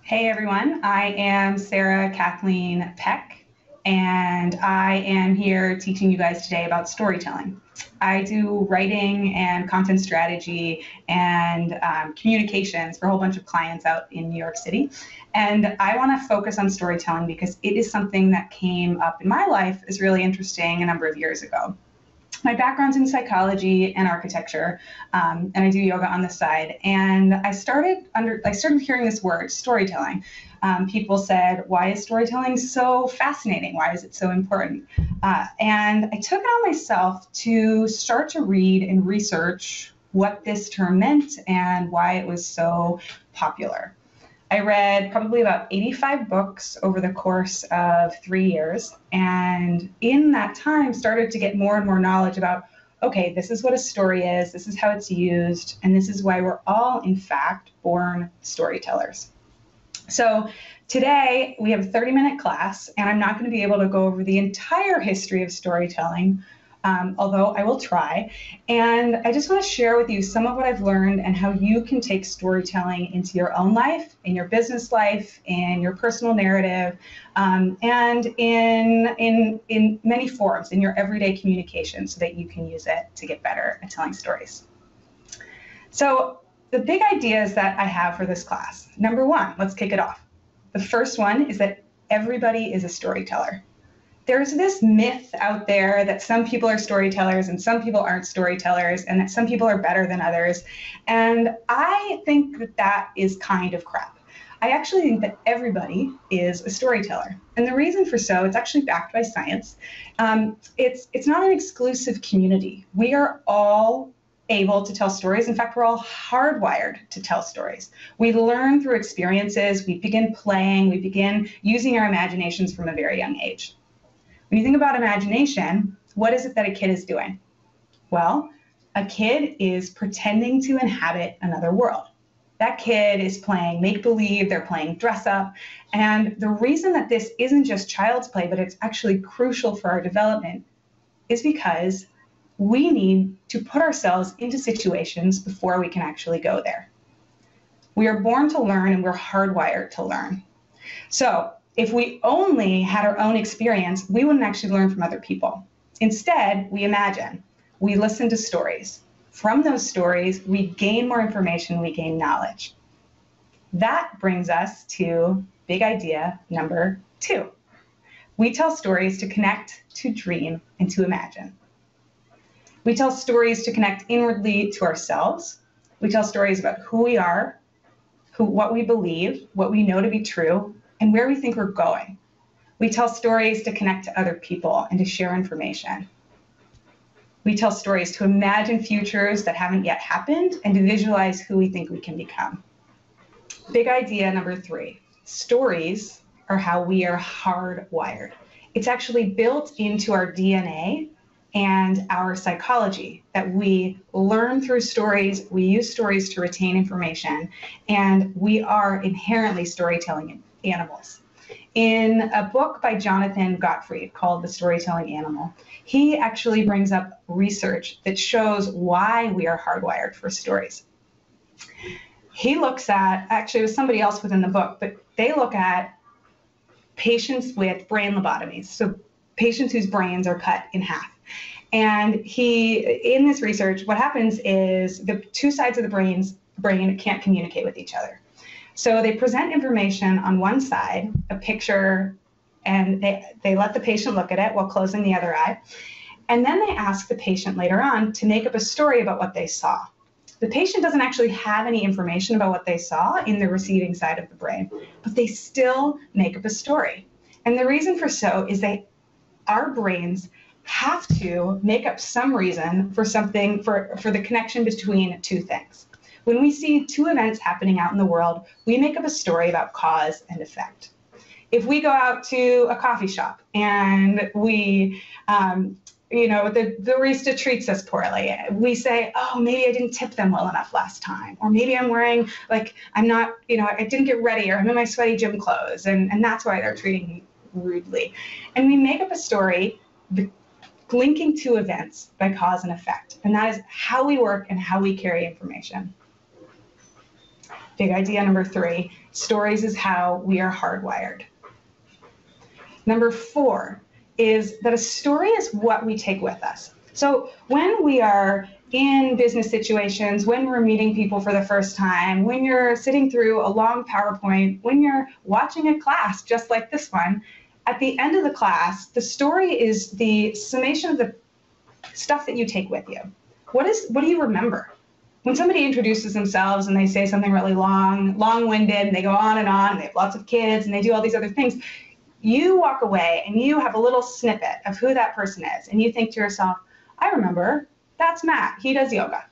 Hey everyone, I am Sarah Kathleen Peck, and I am here teaching you guys today about storytelling. I do writing and content strategy and communications for a whole bunch of clients out in New York City. And I want to focus on storytelling because it is something that came up in my life as really interesting a number of years ago. My background's in psychology and architecture, and I do yoga on the side. And I started hearing this word, storytelling. People said, "Why is storytelling so fascinating? Why is it so important?" And I took it on myself to start to read and research what this term meant and why it was so popular. I read probably about 85 books over the course of 3 years, and in that time started to get more and more knowledge about, okay, this is what a story is, this is how it's used, and this is why we're all, in fact, born storytellers. So today we have a 30-minute class, and I'm not going to be able to go over the entire history of storytelling, although I will try. And I just want to share with you some of what I've learned and how you can take storytelling into your own life, in your business life, in your personal narrative, and in many forms, in your everyday communication, so that you can use it to get better at telling stories. So the big ideas that I have for this class, number one, let's kick it off. The first one is that everybody is a storyteller. There's this myth out there that some people are storytellers and some people aren't storytellers, and that some people are better than others. And I think that that is kind of crap. I actually think that everybody is a storyteller. And the reason for so, it's actually backed by science. It's not an exclusive community. We are all able to tell stories. In fact, we're all hardwired to tell stories. We learn through experiences. We begin playing. We begin using our imaginations from a very young age. When you think about imagination, what is it that a kid is doing? Well, a kid is pretending to inhabit another world. That kid is playing make-believe, they're playing dress-up, and the reason that this isn't just child's play, but it's actually crucial for our development, is because we need to put ourselves into situations before we can actually go there. We are born to learn, and we're hardwired to learn. So if we only had our own experience, we wouldn't actually learn from other people. Instead, we imagine, we listen to stories. From those stories, we gain more information, we gain knowledge. That brings us to big idea number 2. We tell stories to connect, to dream, and to imagine. We tell stories to connect inwardly to ourselves. We tell stories about who we are, what we believe, what we know to be true, and where we think we're going. We tell stories to connect to other people and to share information. We tell stories to imagine futures that haven't yet happened and to visualize who we think we can become. Big idea number 3, stories are how we are hardwired. It's actually built into our DNA and our psychology that we learn through stories, we use stories to retain information, and we are inherently storytelling animals. In a book by Jonathan Gottfried called The Storytelling Animal, he actually brings up research that shows why we are hardwired for stories. He looks at, actually it was somebody else within the book, but they look at patients with brain lobotomies, so patients whose brains are cut in half. And in this research, what happens is the two sides of the brain can't communicate with each other. So they present information on one side, a picture, and they let the patient look at it while closing the other eye. And then they ask the patient later on to make up a story about what they saw. The patient doesn't actually have any information about what they saw in the receiving side of the brain, but they still make up a story. And the reason for so is our brains have to make up some reason for something, for the connection between two things. When we see two events happening out in the world, we make up a story about cause and effect. If we go out to a coffee shop and the barista treats us poorly, we say, oh, maybe I didn't tip them well enough last time. Or maybe I'm wearing, I didn't get ready, or I'm in my sweaty gym clothes, and that's why they're treating me rudely. And we make up a story linking two events by cause and effect. And that is how we work and how we carry information. Big idea number 3, stories is how we are hardwired. Number 4 is that a story is what we take with us. So when we are in business situations, when we're meeting people for the first time, when you're sitting through a long PowerPoint, when you're watching a class just like this one, at the end of the class, the story is the summation of the stuff that you take with you. What do you remember? When somebody introduces themselves and they say something really long-winded, and they go on and on, and they have lots of kids, and they do all these other things, you walk away and you have a little snippet of who that person is, and you think to yourself, I remember, that's Matt, he does yoga.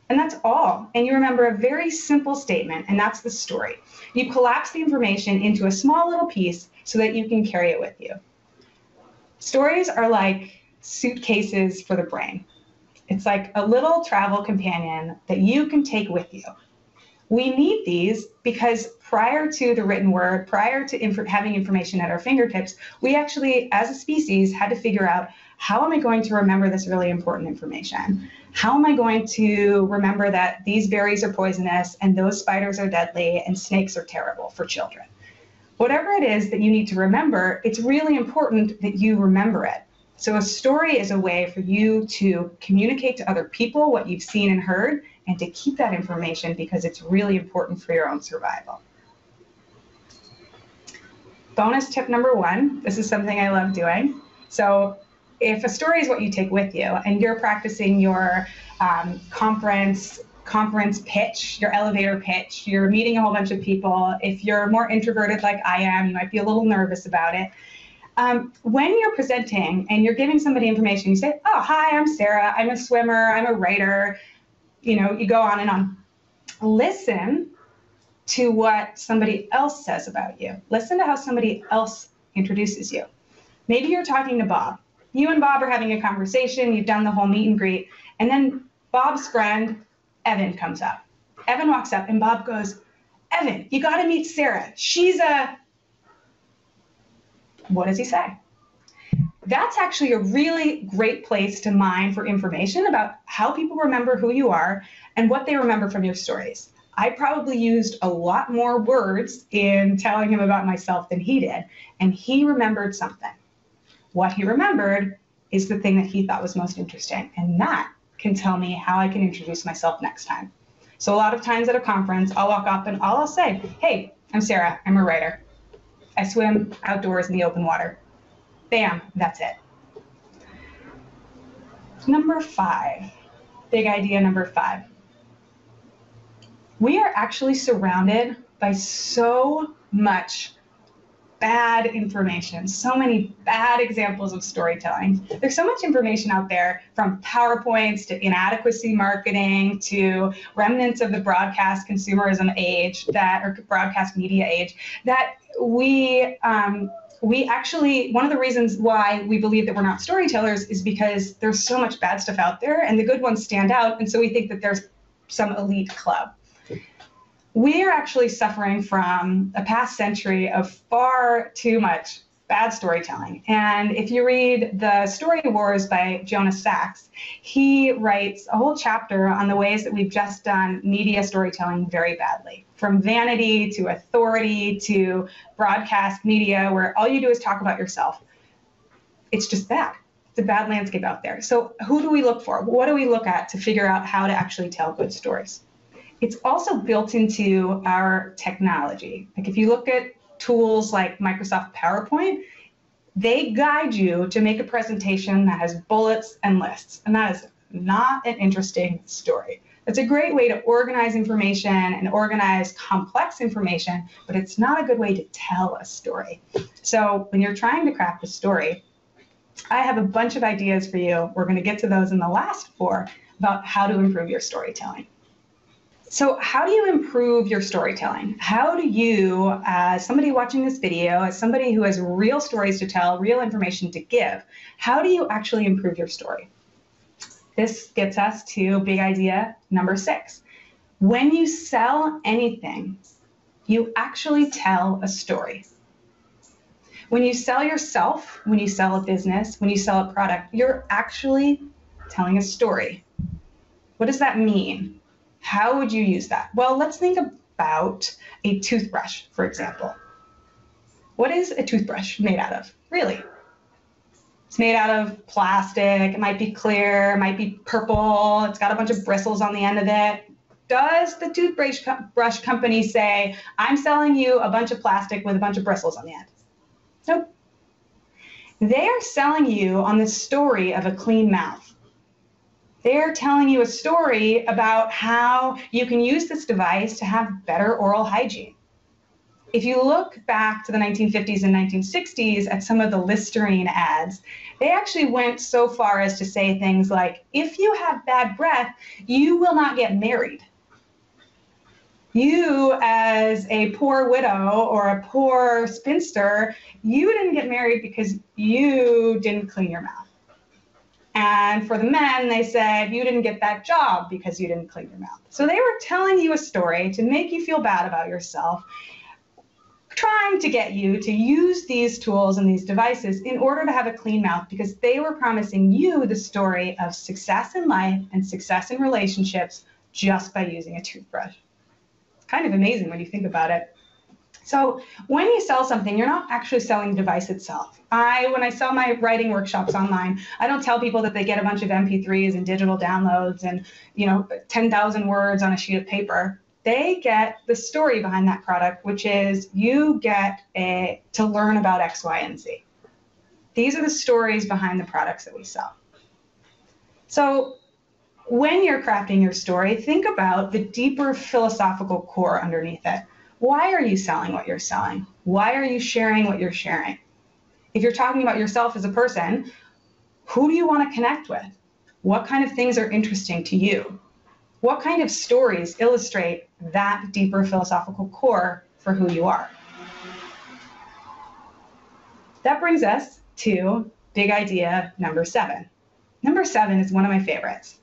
And that's all. And you remember a very simple statement, and that's the story. You collapse the information into a small little piece so that you can carry it with you. Stories are like suitcases for the brain. It's like a little travel companion that you can take with you. We need these because prior to the written word, prior to having information at our fingertips, we actually, as a species, had to figure out, how am I going to remember this really important information? How am I going to remember that these berries are poisonous and those spiders are deadly and snakes are terrible for children? Whatever it is that you need to remember, it's really important that you remember it. So a story is a way for you to communicate to other people what you've seen and heard, and to keep that information because it's really important for your own survival. Bonus tip number 1, this is something I love doing. So if a story is what you take with you and you're practicing your conference pitch, your elevator pitch, you're meeting a whole bunch of people, if you're more introverted like I am, you might be a little nervous about it. When you're presenting and you're giving somebody information, you say, oh, hi, I'm Sarah, I'm a swimmer, I'm a writer, you go on and on. Listen to what somebody else says about you. Listen to how somebody else introduces you. Maybe you're talking to Bob. You and Bob are having a conversation, you've done the whole meet and greet, and then Bob's friend, Evan, comes up. Evan walks up and Bob goes, Evan, you gotta meet Sarah. She's a... What does he say? That's actually a really great place to mine for information about how people remember who you are and what they remember from your stories. I probably used a lot more words in telling him about myself than he did, and he remembered something. What he remembered is the thing that he thought was most interesting, and that can tell me how I can introduce myself next time. So a lot of times at a conference, I'll walk up and I'll say, hey, I'm Sarah, I'm a writer. I swim outdoors in the open water. Bam, that's it. Number 5, big idea number 5. We are actually surrounded by so much bad information, so many bad examples of storytelling. There's so much information out there, from PowerPoints to inadequacy marketing to remnants of the broadcast consumerism age, or broadcast media age, that we actually, one of the reasons why we believe that we're not storytellers is because there's so much bad stuff out there and the good ones stand out, and so we think that there's some elite club. We are actually suffering from a past century of far too much bad storytelling. And if you read The Story Wars by Jonas Sachs, he writes a whole chapter on the ways that we've just done media storytelling very badly. From vanity to authority to broadcast media, where all you do is talk about yourself. It's just bad. It's a bad landscape out there. So who do we look for? What do we look at to figure out how to actually tell good stories? It's also built into our technology. Like if you look at tools like Microsoft PowerPoint, they guide you to make a presentation that has bullets and lists, and that is not an interesting story. It's a great way to organize information and organize complex information, but it's not a good way to tell a story. So when you're trying to craft a story, I have a bunch of ideas for you. We're going to get to those in the last 4 about how to improve your storytelling. So how do you improve your storytelling? How do you, as somebody watching this video, as somebody who has real stories to tell, real information to give, how do you actually improve your story? This gets us to big idea number 6. When you sell anything, you actually tell a story. When you sell yourself, when you sell a business, when you sell a product, you're actually telling a story. What does that mean? How would you use that? Well, let's think about a toothbrush, for example. What is a toothbrush made out of? Really? It's made out of plastic. It might be clear, it might be purple. It's got a bunch of bristles on the end of it. Does the toothbrush company say, I'm selling you a bunch of plastic with a bunch of bristles on the end? Nope. They are selling you on the story of a clean mouth. They're telling you a story about how you can use this device to have better oral hygiene. If you look back to the 1950s and 1960s at some of the Listerine ads, they actually went so far as to say things like, if you have bad breath, you will not get married. You, as a poor widow or a poor spinster, you didn't get married because you didn't clean your mouth. And for the men, they said, you didn't get that job because you didn't clean your mouth. So they were telling you a story to make you feel bad about yourself, trying to get you to use these tools and these devices in order to have a clean mouth, because they were promising you the story of success in life and success in relationships just by using a toothbrush. It's kind of amazing when you think about it. So when you sell something, you're not actually selling the device itself. When I sell my writing workshops online, I don't tell people that they get a bunch of MP3s and digital downloads and 10,000 words on a sheet of paper. They get the story behind that product, which is you get to learn about X, Y, and Z. These are the stories behind the products that we sell. So when you're crafting your story, think about the deeper philosophical core underneath it. Why are you selling what you're selling? Why are you sharing what you're sharing? If you're talking about yourself as a person, who do you want to connect with? What kind of things are interesting to you? What kind of stories illustrate that deeper philosophical core for who you are? That brings us to big idea number 7. Number 7 is one of my favorites,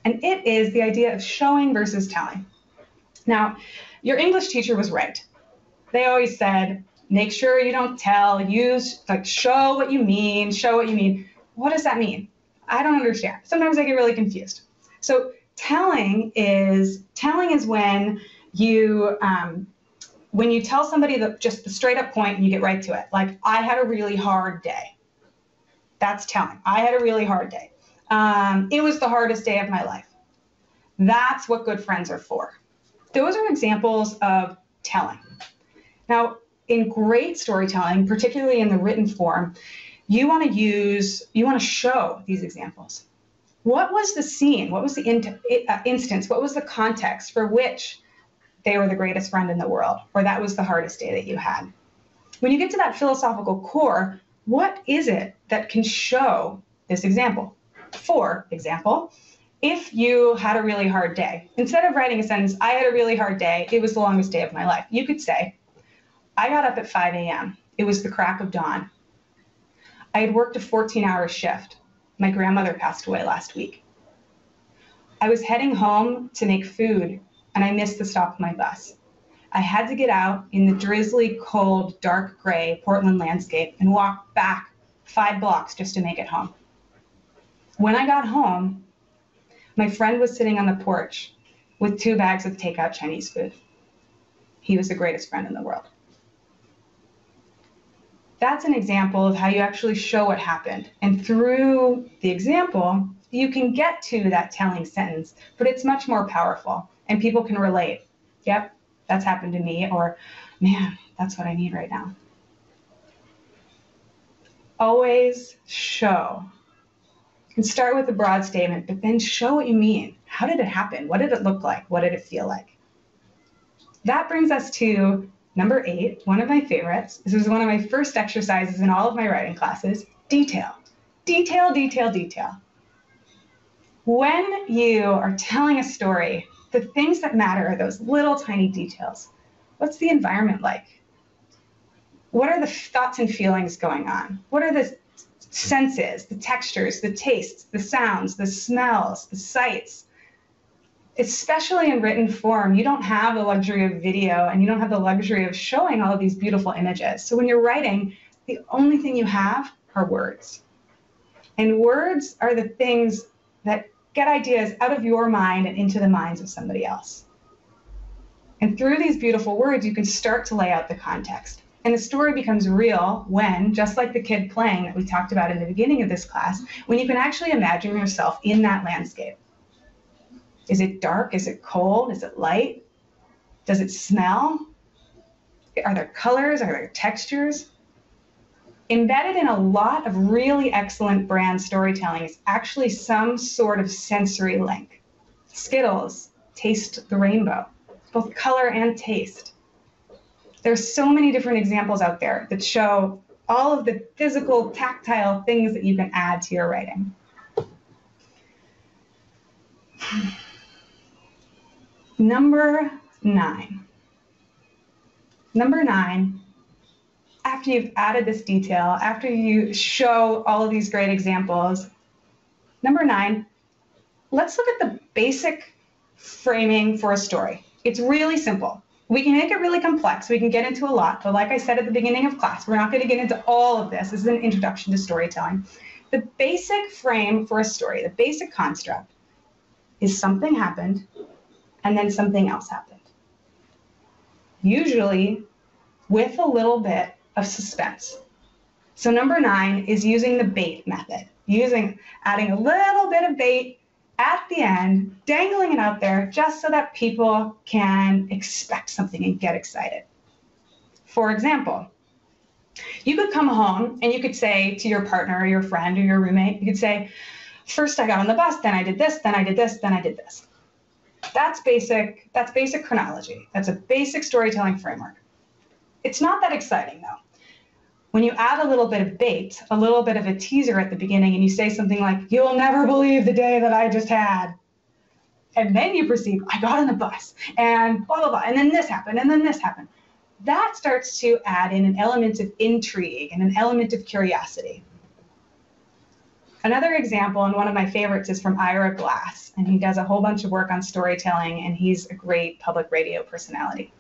and it is the idea of showing versus telling. Now, your English teacher was right. They always said, make sure you don't tell, show what you mean, show what you mean. What does that mean? I don't understand. Sometimes I get really confused. So telling is when you tell somebody just the straight up point and you get right to it. Like, I had a really hard day. That's telling. I had a really hard day. It was the hardest day of my life. That's what good friends are for. Those are examples of telling. Now, in great storytelling, particularly in the written form, you want to show these examples. What was the scene? What was the instance? What was the context for which they were the greatest friend in the world, or that was the hardest day that you had? When you get to that philosophical core, what is it that can show this example? For example, if you had a really hard day, instead of writing a sentence, I had a really hard day, it was the longest day of my life, you could say, I got up at 5 a.m. It was the crack of dawn. I had worked a 14-hour shift. My grandmother passed away last week. I was heading home to make food, and I missed the stop of my bus. I had to get out in the drizzly, cold, dark gray Portland landscape and walk back 5 blocks just to make it home. When I got home, my friend was sitting on the porch with 2 bags of takeout Chinese food. He was the greatest friend in the world. That's an example of how you actually show what happened. And through the example, you can get to that telling sentence, but it's much more powerful and people can relate. Yep, that's happened to me, or man, that's what I need right now. Always show. You can start with a broad statement, but then show what you mean. How did it happen? What did it look like? What did it feel like? That brings us to number 8, one of my favorites. This was one of my first exercises in all of my writing classes. Detail. Detail, detail, detail. When you are telling a story, the things that matter are those little tiny details. What's the environment like? What are the thoughts and feelings going on? What are the senses, the textures, the tastes, the sounds, the smells, the sights? Especially in written form, you don't have the luxury of video and you don't have the luxury of showing all of these beautiful images. So when you're writing, the only thing you have are words. And words are the things that get ideas out of your mind and into the minds of somebody else. And through these beautiful words, you can start to lay out the context. And the story becomes real when, just like the kid playing that we talked about in the beginning of this class, when you can actually imagine yourself in that landscape. Is it dark? Is it cold? Is it light? Does it smell? Are there colors? Are there textures? Embedded in a lot of really excellent brand storytelling is actually some sort of sensory link. Skittles, taste the rainbow, both color and taste. There's so many different examples out there that show all of the physical, tactile things that you can add to your writing. Number 9. Number 9, after you've added this detail, after you show all of these great examples, number 9, let's look at the basic framing for a story. It's really simple. We can make it really complex. We can get into a lot, but like I said at the beginning of class, we're not going to get into all of this. This is an introduction to storytelling. The basic frame for a story, the basic construct, is something happened and then something else happened. Usually with a little bit of suspense. So number 9 is using the bait method, adding a little bit of bait at the end, dangling it out there just so that people can expect something and get excited. For example, you could come home and you could say to your partner or your friend or your roommate, you could say, first I got on the bus, then I did this, then I did this, then I did this. That's basic chronology. That's a basic storytelling framework. It's not that exciting though. When you add a little bit of bait, a little bit of a teaser at the beginning, and you say something like, you'll never believe the day that I just had. And then you proceed, I got on the bus, and blah, blah, blah, and then this happened, and then this happened. That starts to add in an element of intrigue and an element of curiosity. Another example, and one of my favorites, is from Ira Glass, and he does a whole bunch of work on storytelling, and he's a great public radio personality.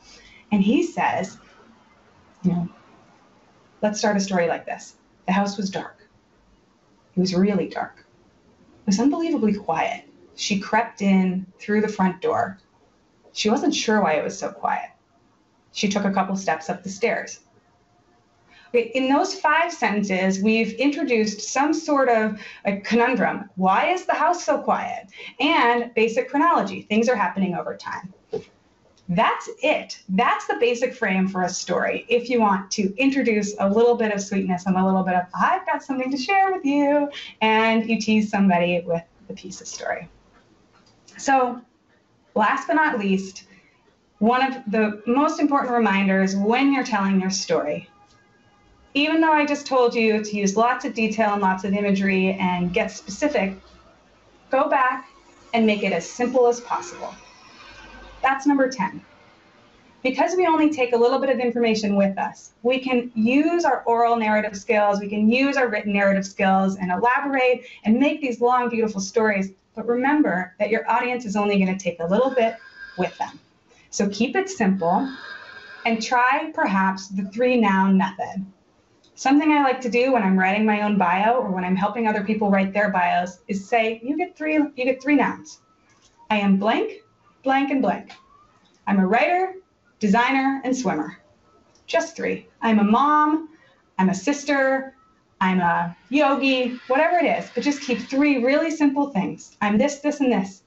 And he says, let's start a story like this. The house was dark. It was really dark. It was unbelievably quiet. She crept in through the front door. She wasn't sure why it was so quiet. She took a couple steps up the stairs. Okay, in those 5 sentences, we've introduced some sort of a conundrum. Why is the house so quiet? And basic chronology. Things are happening over time. That's it. That's the basic frame for a story. If you want to introduce a little bit of sweetness and a little bit of, I've got something to share with you, and you tease somebody with the piece of story. So last but not least, one of the most important reminders when you're telling your story, even though I just told you to use lots of detail and lots of imagery and get specific, go back and make it as simple as possible. That's number 10. Because we only take a little bit of information with us, we can use our oral narrative skills, we can use our written narrative skills and elaborate and make these long, beautiful stories. But remember that your audience is only going to take a little bit with them. So keep it simple and try perhaps the 3-noun method. Something I like to do when I'm writing my own bio or when I'm helping other people write their bios is say, you get three nouns. I am blank, blank, and blank. I'm a writer, designer, and swimmer. Just 3. I'm a mom, I'm a sister, I'm a yogi, whatever it is, but just keep 3 really simple things. I'm this, this, and this.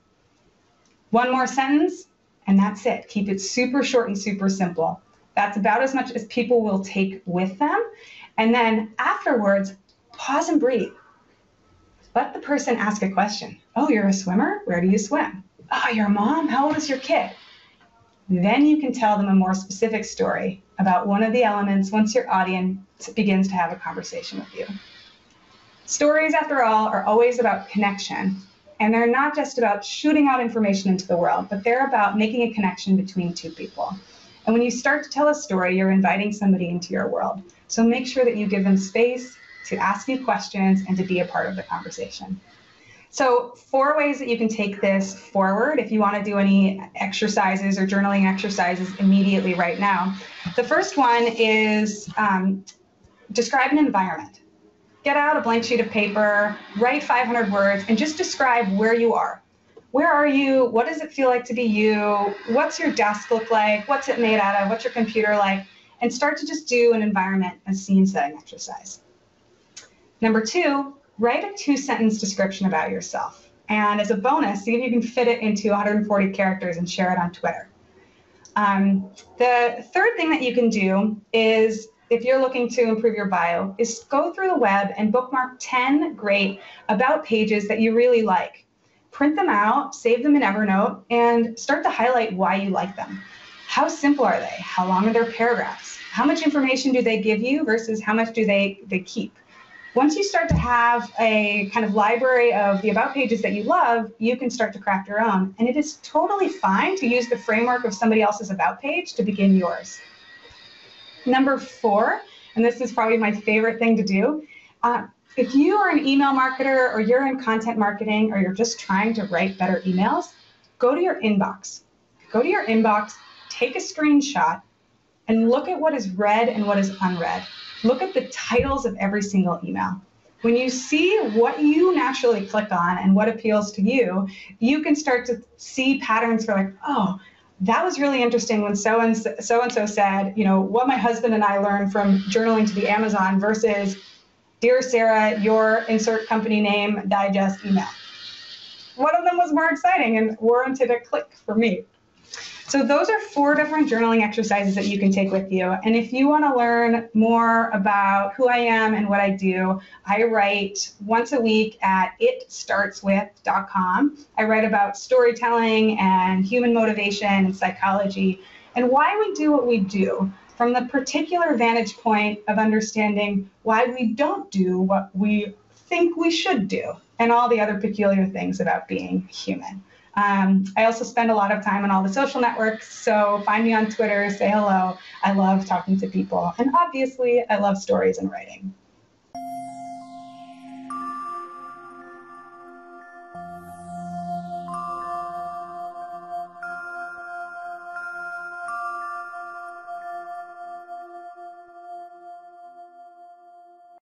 One more sentence, and that's it. Keep it super short and super simple. That's about as much as people will take with them. And then afterwards, pause and breathe. Let the person ask a question. Oh, you're a swimmer? Where do you swim? Oh, you're a mom? How old is your kid? Then you can tell them a more specific story about one of the elements once your audience begins to have a conversation with you. Stories, after all, are always about connection. And they're not just about shooting out information into the world, but they're about making a connection between 2 people. And when you start to tell a story, you're inviting somebody into your world. So make sure that you give them space to ask you questions and to be a part of the conversation. So 4 ways that you can take this forward if you want to do any exercises or journaling exercises immediately right now. The first one is describe an environment. Get out a blank sheet of paper, write 500 words, and just describe where you are. Where are you? What does it feel like to be you? What's your desk look like? What's it made out of? What's your computer like? And start to just do an environment, a scene setting exercise. Number 2, write a 2-sentence description about yourself. And as a bonus, see if you can fit it into 140 characters and share it on Twitter. The third thing that you can do is, if you're looking to improve your bio, is go through the web and bookmark 10 great about pages that you really like. Print them out, save them in Evernote, and start to highlight why you like them. How simple are they? How long are their paragraphs? How much information do they give you versus how much do they keep? Once you start to have a kind of library of the about pages that you love, you can start to craft your own. And it is totally fine to use the framework of somebody else's about page to begin yours. Number 4, and this is probably my favorite thing to do, if you are an email marketer or you're in content marketing or you're just trying to write better emails, go to your inbox. Go to your inbox, take a screenshot, and look at what is read and what is unread. Look at the titles of every single email. When you see what you naturally click on and what appeals to you, you can start to see patterns for like, oh, that was really interesting when so-and-so said, you know, what my husband and I learned from journaling to the Amazon versus, dear Sarah, your insert company name digest email. One of them was more exciting and warranted a click for me. So those are 4 different journaling exercises that you can take with you. And if you want to learn more about who I am and what I do, I write once a week at itstartswith.com. I write about storytelling and human motivation and psychology and why we do what we do from the particular vantage point of understanding why we don't do what we think we should do and all the other peculiar things about being human. I also spend a lot of time on all the social networks, so find me on Twitter, say hello. I love talking to people, and obviously, I love stories and writing.